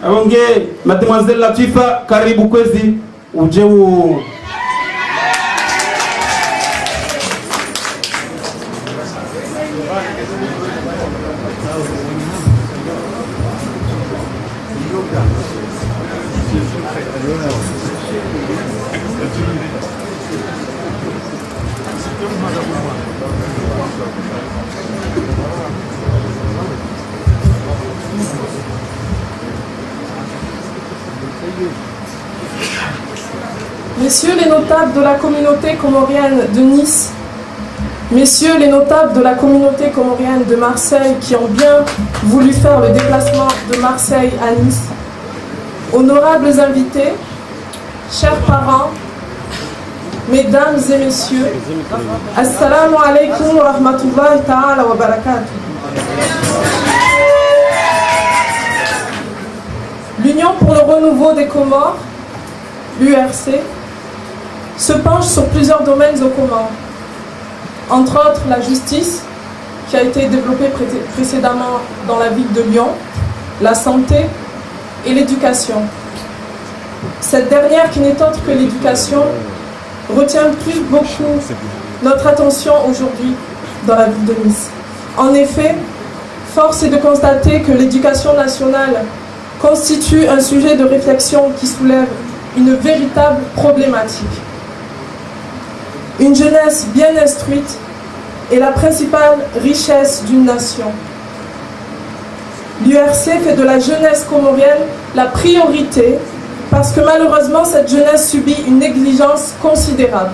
Aonge Mademoiselle Latifa, karibu kwezi uje Messieurs les notables de la communauté comorienne de Nice, messieurs les notables de la communauté comorienne de Marseille qui ont bien voulu faire le déplacement de Marseille à Nice, honorables invités, chers parents, mesdames et messieurs, Assalamu alaikum wa rahmatullahi ta'ala wa barakatuh. L'Union pour le renouveau des Comores, l'URC, se penche sur plusieurs domaines aux Comores. Entre autres, la justice, qui a été développée précédemment dans la ville de Lyon, la santé et l'éducation. Cette dernière, qui n'est autre que l'éducation, retient plus beaucoup notre attention aujourd'hui dans la ville de Nice. En effet, force est de constater que l'éducation nationale constitue un sujet de réflexion qui soulève une véritable problématique. Une jeunesse bien instruite est la principale richesse d'une nation. L'URC fait de la jeunesse comorienne la priorité parce que malheureusement cette jeunesse subit une négligence considérable.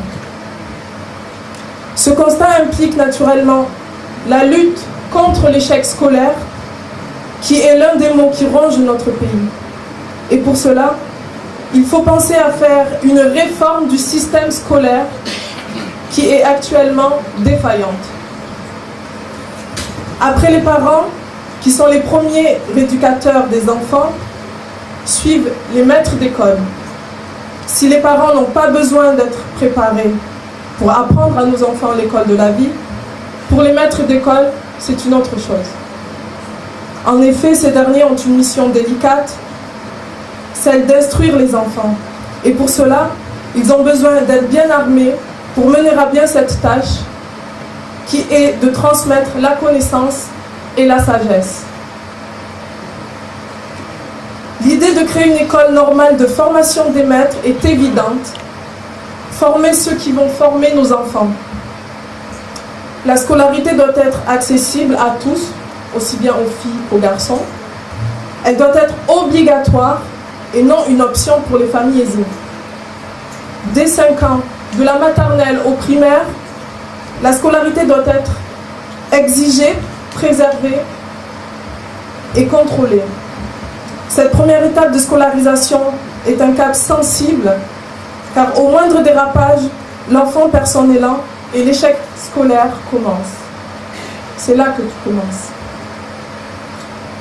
Ce constat implique naturellement la lutte contre l'échec scolaire qui est l'un des maux qui ronge notre pays. Et pour cela, il faut penser à faire une réforme du système scolaire qui est actuellement défaillante. Après les parents, qui sont les premiers éducateurs des enfants, suivent les maîtres d'école. Si les parents n'ont pas besoin d'être préparés pour apprendre à nos enfants l'école de la vie, pour les maîtres d'école, c'est une autre chose. En effet, ces derniers ont une mission délicate, celle d'instruire les enfants. Et pour cela, ils ont besoin d'être bien armés pour mener à bien cette tâche qui est de transmettre la connaissance et la sagesse. L'idée de créer une école normale de formation des maîtres est évidente. Former ceux qui vont former nos enfants. La scolarité doit être accessible à tous, aussi bien aux filles qu'aux garçons. Elle doit être obligatoire et non une option pour les familles aisées. Dès 5 ans, de la maternelle au primaire, la scolarité doit être exigée, préservée et contrôlée. Cette première étape de scolarisation est un cap sensible, car au moindre dérapage, l'enfant perd son élan et l'échec scolaire commence. C'est là que tout commence.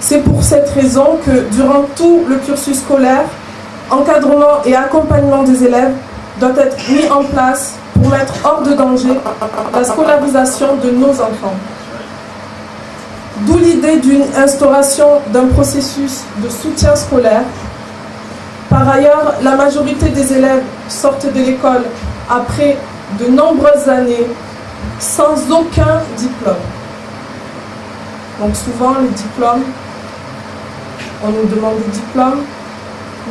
C'est pour cette raison que durant tout le cursus scolaire, encadrement et accompagnement des élèves doit être mis en place pour mettre hors de danger la scolarisation de nos enfants. D'où l'idée d'une instauration d'un processus de soutien scolaire. Par ailleurs, la majorité des élèves sortent de l'école après de nombreuses années sans aucun diplôme. Donc souvent, les diplômes, on nous demande des diplômes,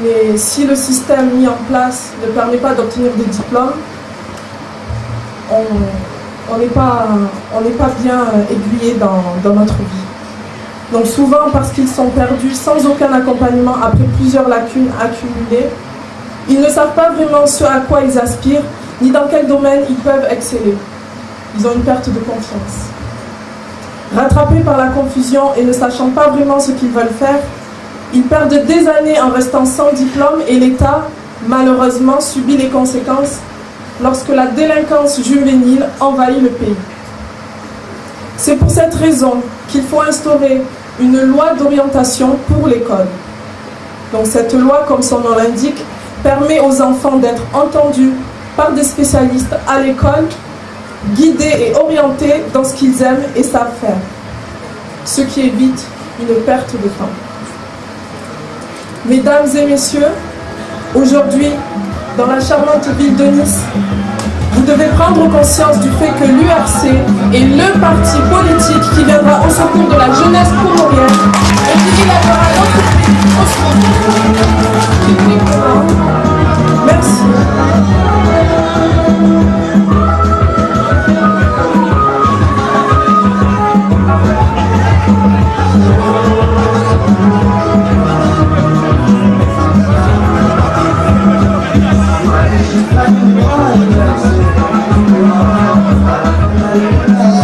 mais si le système mis en place ne permet pas d'obtenir des diplômes, on n'est pas bien aiguillé dans notre vie. Donc souvent, parce qu'ils sont perdus sans aucun accompagnement après plusieurs lacunes accumulées, ils ne savent pas vraiment ce à quoi ils aspirent, ni dans quel domaine ils peuvent exceller. Ils ont une perte de confiance. Rattrapés par la confusion et ne sachant pas vraiment ce qu'ils veulent faire, ils perdent des années en restant sans diplôme et l'État, malheureusement, subit les conséquences lorsque la délinquance juvénile envahit le pays. C'est pour cette raison qu'il faut instaurer une loi d'orientation pour l'école. Donc cette loi, comme son nom l'indique, permet aux enfants d'être entendus par des spécialistes à l'école, guidés et orientés dans ce qu'ils aiment et savent faire, ce qui évite une perte de temps. Mesdames et messieurs, aujourd'hui, dans la charmante ville de Nice, vous devez prendre conscience du fait que l'URC est le parti politique qui viendra au secours de la jeunesse comorienne et qui élèvera notre pays au secours. Merci. Thank you.